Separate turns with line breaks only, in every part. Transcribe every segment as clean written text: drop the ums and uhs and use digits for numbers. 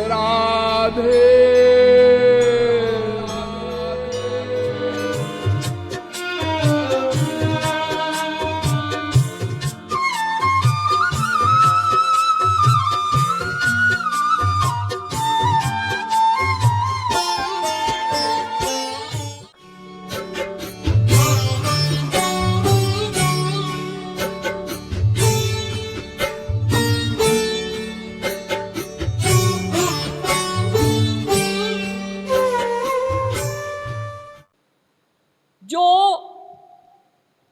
राधे।
जो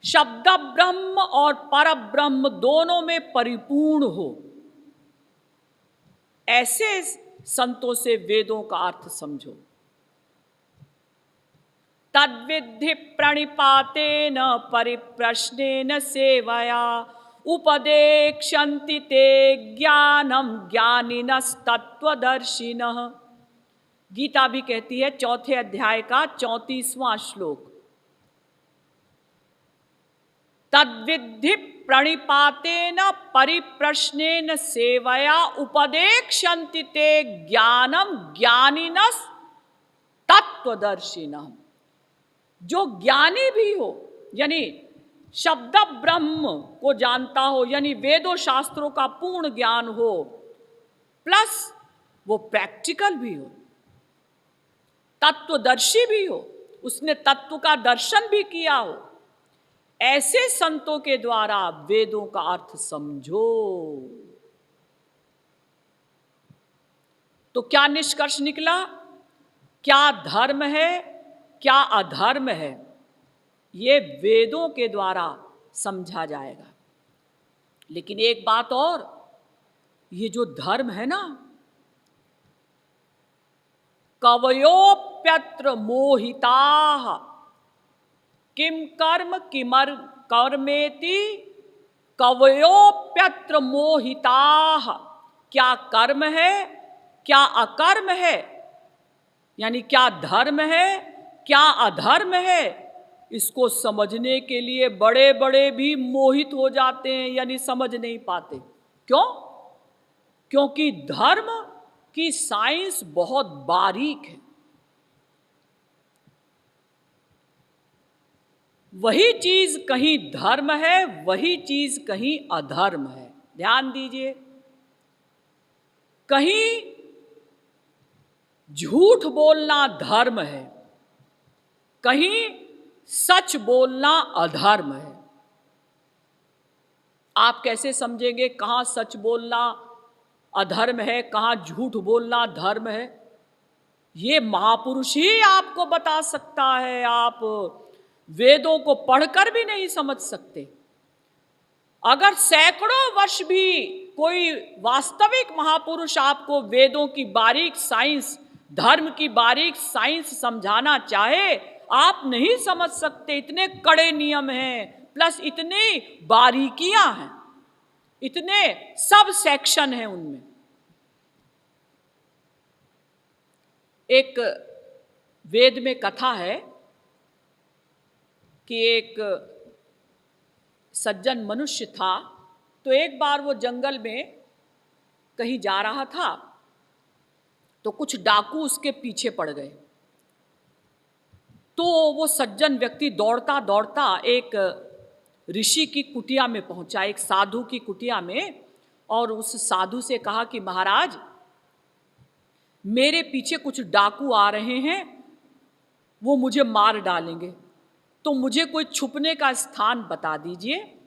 शब्द ब्रह्म और पर ब्रह्म दोनों में परिपूर्ण हो, ऐसे संतों से वेदों का अर्थ समझो। तद्विद्धि प्रणिपातेन परिप्रश्नेन सेवया उपदेक्षन्ति ते ज्ञानम ज्ञानिनस्तत्वदर्शिनः। गीता भी कहती है 4थे अध्याय का 34वां श्लोक, तद्विद्धि प्रणिपातेन परिप्रश्नेन सेवया उपदेक्षन्ति ते ज्ञानम ज्ञानिनस् तत्वदर्शिनः। जो ज्ञानी भी हो, यानी शब्द ब्रह्म को जानता हो, यानी वेदों शास्त्रों का पूर्ण ज्ञान हो, प्लस वो प्रैक्टिकल भी हो, तत्वदर्शी भी हो, उसने तत्व का दर्शन भी किया हो, ऐसे संतों के द्वारा वेदों का अर्थ समझो। तो क्या निष्कर्ष निकला? क्या धर्म है, क्या अधर्म है, ये वेदों के द्वारा समझा जाएगा। लेकिन एक बात और, ये जो धर्म है ना, कवयोप्यत्र मोहिताः किम कर्म किमर कर्मेति कवयोप्यत्र मोहिताः। क्या कर्म है, क्या अकर्म है, यानी क्या धर्म है, क्या अधर्म है, इसको समझने के लिए बड़े बड़े भी मोहित हो जाते हैं, यानी समझ नहीं पाते। क्यों? क्योंकि धर्म की साइंस बहुत बारीक है। वही चीज कहीं धर्म है, वही चीज कहीं अधर्म है। ध्यान दीजिए, कहीं झूठ बोलना धर्म है, कहीं सच बोलना अधर्म है। आप कैसे समझेंगे कहां सच बोलना अधर्म है, कहां झूठ बोलना धर्म है? ये महापुरुष ही आपको बता सकता है। आप वेदों को पढ़कर भी नहीं समझ सकते। अगर सैकड़ों वर्ष भी कोई वास्तविक महापुरुष आपको वेदों की बारीक साइंस, धर्म की बारीक साइंस समझाना चाहे, आप नहीं समझ सकते। इतने कड़े नियम हैं, प्लस इतनी बारीकियां हैं, इतने सब सेक्शन हैं उनमें। एक वेद में कथा है कि एक सज्जन मनुष्य था, तो एक बार वो जंगल में कहीं जा रहा था, तो कुछ डाकू उसके पीछे पड़ गए। तो वो सज्जन व्यक्ति दौड़ता दौड़ता एक ऋषि की कुटिया में पहुंचा, एक साधु की कुटिया में, और उस साधु से कहा कि महाराज, मेरे पीछे कुछ डाकू आ रहे हैं, वो मुझे मार डालेंगे, तो मुझे कोई छुपने का स्थान बता दीजिए।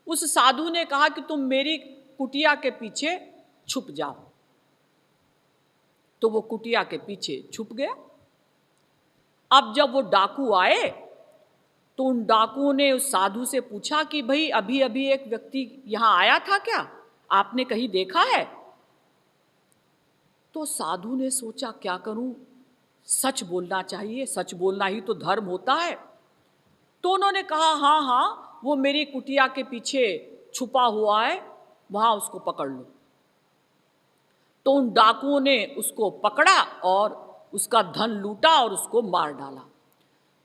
उस साधु ने कहा कि तुम मेरी कुटिया के पीछे छुप जाओ। तो वो कुटिया के पीछे छुप गया। अब जब वो डाकू आए तो उन डाकुओं ने उस साधु से पूछा कि भाई अभी अभी एक व्यक्ति यहां आया था क्या, आपने कहीं देखा है? तो साधु ने सोचा क्या करूं, सच बोलना चाहिए, सच बोलना ही तो धर्म होता है। तो उन्होंने कहा हाँ हाँ, वो मेरी कुटिया के पीछे छुपा हुआ है, वहां उसको पकड़ लो। तो उन डाकुओं ने उसको पकड़ा और उसका धन लूटा और उसको मार डाला।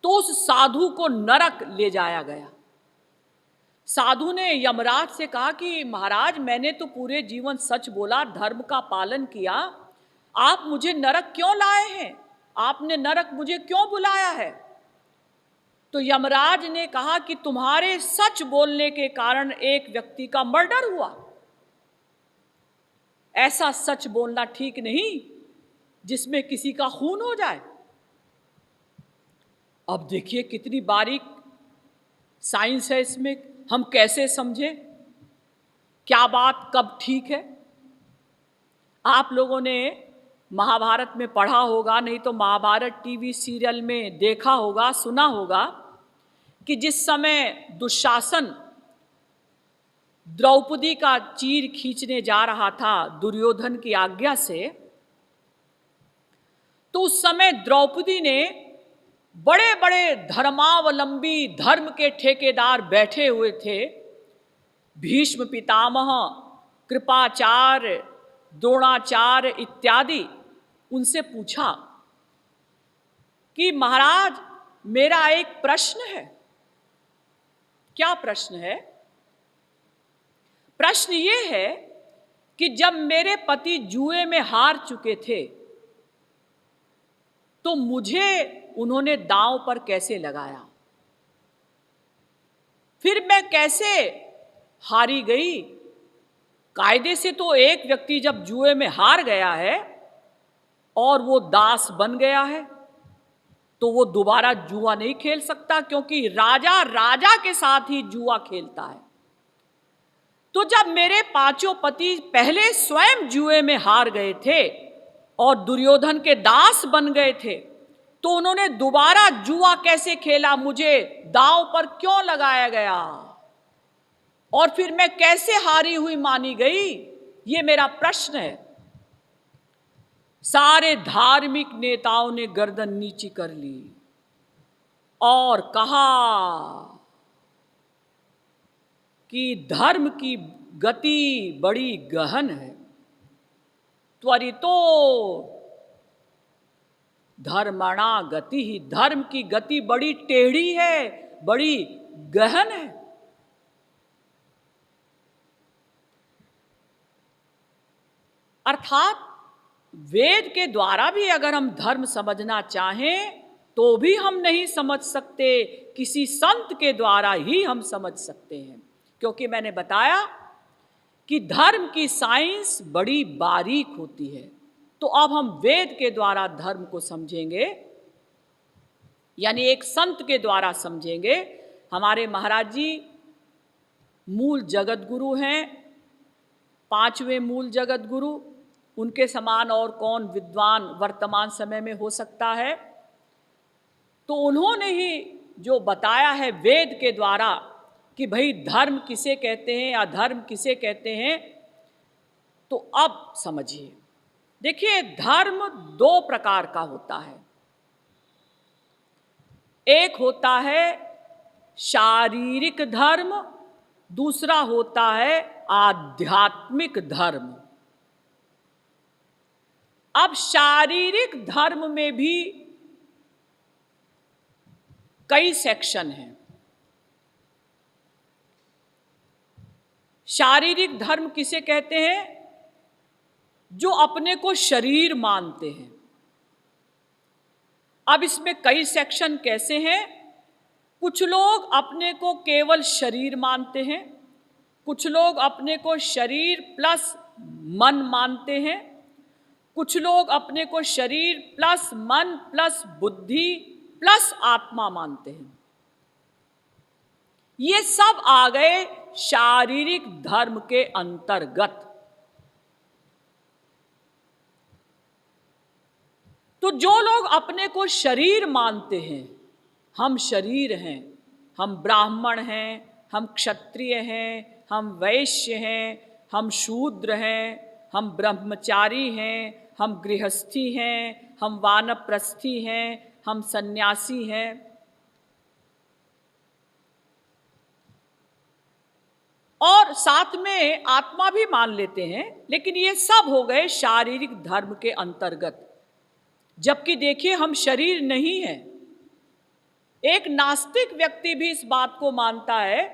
तो उस साधु को नरक ले जाया गया। साधु ने यमराज से कहा कि महाराज, मैंने तो पूरे जीवन सच बोला, धर्म का पालन किया, आप मुझे नरक क्यों लाए हैं? आपने नरक मुझे क्यों बुलाया है? तो यमराज ने कहा कि तुम्हारे सच बोलने के कारण एक व्यक्ति का मर्डर हुआ। ऐसा सच बोलना ठीक नहीं जिसमें किसी का खून हो जाए। अब देखिए कितनी बारीक साइंस है इसमें, हम कैसे समझें क्या बात कब ठीक है। आप लोगों ने महाभारत में पढ़ा होगा, नहीं तो महाभारत टीवी सीरियल में देखा होगा, सुना होगा कि जिस समय दुशासन द्रौपदी का चीर खींचने जा रहा था दुर्योधन की आज्ञा से, तो उस समय द्रौपदी ने बड़े बड़े धर्मावलंबी, धर्म के ठेकेदार बैठे हुए थे, भीष्म पितामह, कृपाचार्य, द्रोणाचार्य इत्यादि। उनसे पूछा कि महाराज, मेरा एक प्रश्न है। क्या प्रश्न है? प्रश्न ये है कि जब मेरे पति जुए में हार चुके थे तो मुझे उन्होंने दांव पर कैसे लगाया, फिर मैं कैसे हारी गई? कायदे से तो एक व्यक्ति जब जुए में हार गया है और वो दास बन गया है तो वो दोबारा जुआ नहीं खेल सकता, क्योंकि राजा राजा के साथ ही जुआ खेलता है। तो जब मेरे पांचों पति पहले स्वयं जुए में हार गए थे और दुर्योधन के दास बन गए थे, तो उन्होंने दोबारा जुआ कैसे खेला? मुझे दांव पर क्यों लगाया गया और फिर मैं कैसे हारी हुई मानी गई? ये मेरा प्रश्न है। सारे धार्मिक नेताओं ने गर्दन नीची कर ली और कहा कि धर्म की गति बड़ी गहन है, त्वरितो धर्मणा गति ही, धर्म की गति बड़ी टेढ़ी है, बड़ी गहन है। अर्थात वेद के द्वारा भी अगर हम धर्म समझना चाहें तो भी हम नहीं समझ सकते, किसी संत के द्वारा ही हम समझ सकते हैं, क्योंकि मैंने बताया कि धर्म की साइंस बड़ी बारीक होती है। तो अब हम वेद के द्वारा धर्म को समझेंगे, यानी एक संत के द्वारा समझेंगे। हमारे महाराज जी मूल जगत गुरु हैं, पांचवें मूल जगत गुरु। उनके समान और कौन विद्वान वर्तमान समय में हो सकता है? तो उन्होंने ही जो बताया है वेद के द्वारा कि भाई धर्म किसे कहते हैं, अधर्म किसे कहते हैं, तो अब समझिए। देखिए, धर्म दो प्रकार का होता है। एक होता है शारीरिक धर्म, दूसरा होता है आध्यात्मिक धर्म। अब शारीरिक धर्म में भी कई सेक्शन हैं। शारीरिक धर्म किसे कहते हैं? जो अपने को शरीर मानते हैं। अब इसमें कई सेक्शन कैसे हैं? कुछ लोग अपने को केवल शरीर मानते हैं, कुछ लोग अपने को शरीर प्लस मन मानते हैं, कुछ लोग अपने को शरीर प्लस मन प्लस बुद्धि प्लस आत्मा मानते हैं। ये सब आ गए शारीरिक धर्म के अंतर्गत। तो जो लोग अपने को शरीर मानते हैं, हम शरीर हैं, हम ब्राह्मण हैं, हम क्षत्रिय हैं, हम वैश्य हैं, हम शूद्र हैं, हम ब्रह्मचारी हैं, हम गृहस्थी हैं, हम वानप्रस्थी हैं, हम सन्यासी हैं, और साथ में आत्मा भी मान लेते हैं। लेकिन ये सब हो गए शारीरिक धर्म के अंतर्गत। जबकि देखिए, हम शरीर नहीं हैं। एक नास्तिक व्यक्ति भी इस बात को मानता है,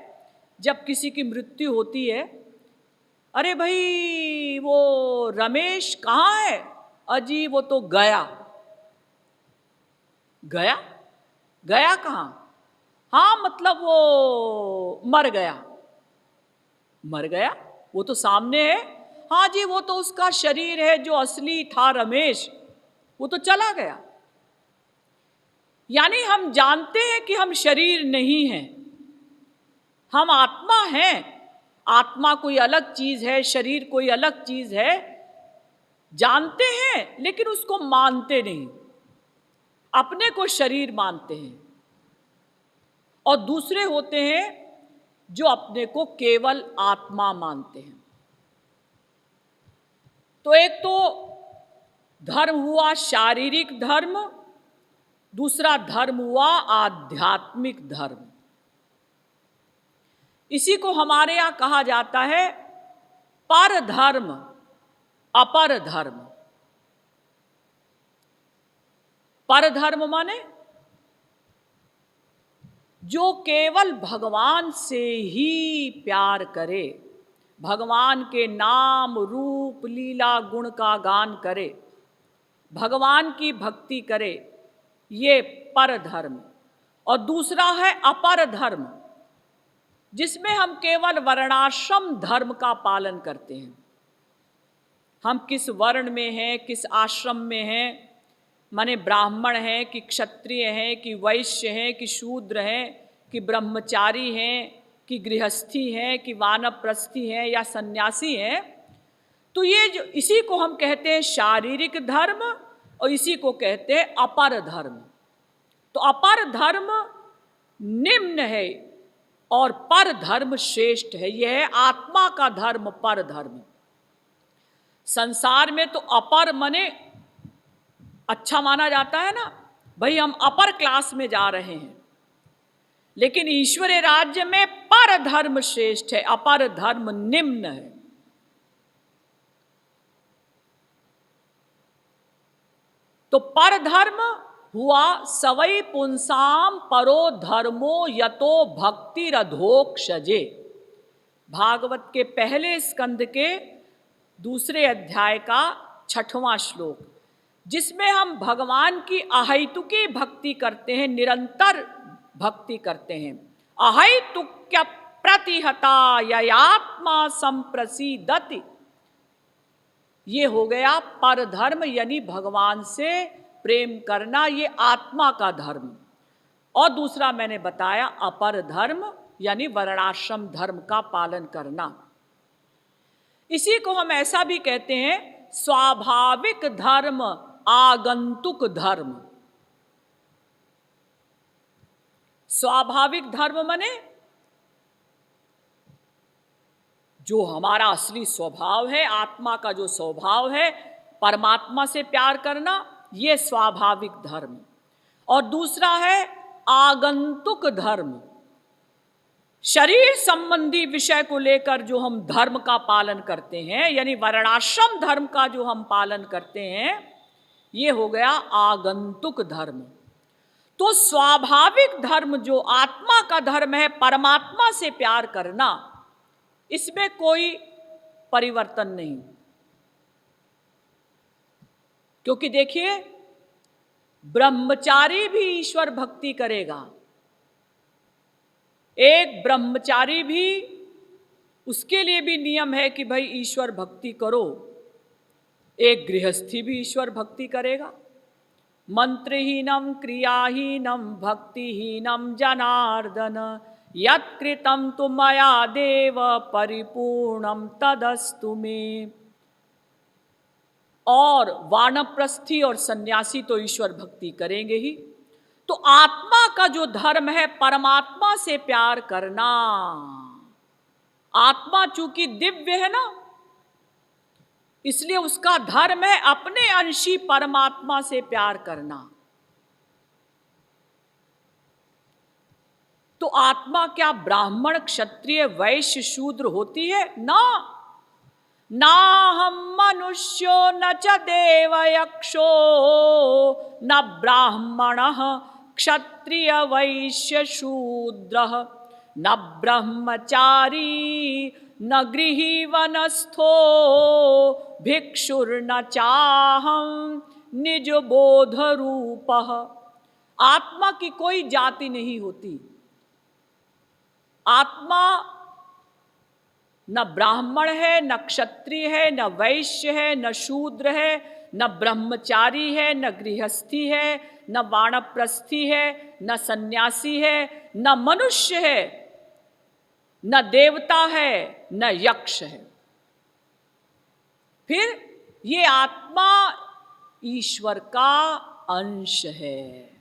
जब किसी की मृत्यु होती है, अरे भाई वो रमेश कहाँ है? अजी वो तो गया। गया? गया कहाँ? हाँ मतलब वो मर गया। मर गया? वो तो सामने है। हाँ जी वो तो उसका शरीर है, जो असली था रमेश वो तो चला गया। यानी हम जानते हैं कि हम शरीर नहीं हैं, हम आत्मा हैं। आत्मा कोई अलग चीज है, शरीर कोई अलग चीज है, जानते हैं लेकिन उसको मानते नहीं। अपने को शरीर मानते हैं और दूसरे होते हैं जो अपने को केवल आत्मा मानते हैं। तो एक तो धर्म हुआ शारीरिक धर्म, दूसरा धर्म हुआ आध्यात्मिक धर्म। इसी को हमारे यहां कहा जाता है पर धर्म, अपर धर्म। पर धर्म माने जो केवल भगवान से ही प्यार करे, भगवान के नाम रूप लीला गुण का गान करे, भगवान की भक्ति करे, ये पर धर्म। और दूसरा है अपर धर्म, जिसमें हम केवल वर्णाश्रम धर्म का पालन करते हैं। हम किस वर्ण में हैं, किस आश्रम में हैं, माने ब्राह्मण हैं कि क्षत्रिय हैं कि वैश्य हैं कि शूद्र हैं कि ब्रह्मचारी हैं कि गृहस्थी हैं कि वानप्रस्थी हैं या सन्यासी हैं। तो ये जो इसी को हम कहते हैं शारीरिक धर्म और इसी को कहते हैं अपर धर्म। तो अपर धर्म निम्न है और पर धर्म श्रेष्ठ है। यह है आत्मा का धर्म, पर धर्म। संसार में तो अपर माने अच्छा माना जाता है ना, भाई हम अपर क्लास में जा रहे हैं, लेकिन ईश्वरीय राज्य में पर धर्म श्रेष्ठ है, अपर धर्म निम्न है। तो पर धर्म हुआ सवै पुंसाम परो धर्मो यतो भक्तिरधोक्षजे। भागवत के पहले स्कंद के दूसरे अध्याय का 6वां श्लोक, जिसमें हम भगवान की अहैतुकी भक्ति करते हैं, निरंतर भक्ति करते हैं। अहैतुक्य प्रतिहता ययात्मा संप्रसीदति, ये हो गया पर धर्म, यानी भगवान से प्रेम करना, ये आत्मा का धर्म। और दूसरा मैंने बताया अपर धर्म, यानी वर्णाश्रम धर्म का पालन करना। इसी को हम ऐसा भी कहते हैं स्वाभाविक धर्म, आगंतुक धर्म। स्वाभाविक धर्म माने जो हमारा असली स्वभाव है, आत्मा का जो स्वभाव है, परमात्मा से प्यार करना, ये स्वाभाविक धर्म। और दूसरा है आगंतुक धर्म, शरीर संबंधी विषय को लेकर जो हम धर्म का पालन करते हैं, यानी वर्णाश्रम धर्म का जो हम पालन करते हैं, ये हो गया आगंतुक धर्म। तो स्वाभाविक धर्म जो आत्मा का धर्म है, परमात्मा से प्यार करना, इसमें कोई परिवर्तन नहीं। क्योंकि देखिए ब्रह्मचारी भी ईश्वर भक्ति करेगा, एक ब्रह्मचारी भी, उसके लिए भी नियम है कि भाई ईश्वर भक्ति करो। एक गृहस्थी भी ईश्वर भक्ति करेगा। मंत्रहीनम क्रियाहीनम भक्तिहीनम जनार्दन यत्कृतं तु मया देव परिपूर्णम तदस्तु मे। और वानप्रस्थी और सन्यासी तो ईश्वर भक्ति करेंगे ही। तो आत्मा का जो धर्म है, परमात्मा से प्यार करना। आत्मा चूंकि दिव्य है ना, इसलिए उसका धर्म है अपने अंशी परमात्मा से प्यार करना। तो आत्मा क्या ब्राह्मण क्षत्रिय वैश्य शूद्र होती है? ना हम मनुष्यो न च देव यक्षो न ब्राह्मण क्षत्रिय वैश्य शूद्र न ब्रह्मचारी न गृही वनस्थो भिक्षुर्न चाहम निज बोध रूपः। आत्मा की कोई जाति नहीं होती। आत्मा न ब्राह्मण है, न क्षत्रिय है, न वैश्य है, न शूद्र है, न ब्रह्मचारी है, न गृहस्थी है, न वानप्रस्थी है, न सन्यासी है, न मनुष्य है, न देवता है, न यक्ष है। फिर ये आत्मा ईश्वर का अंश है।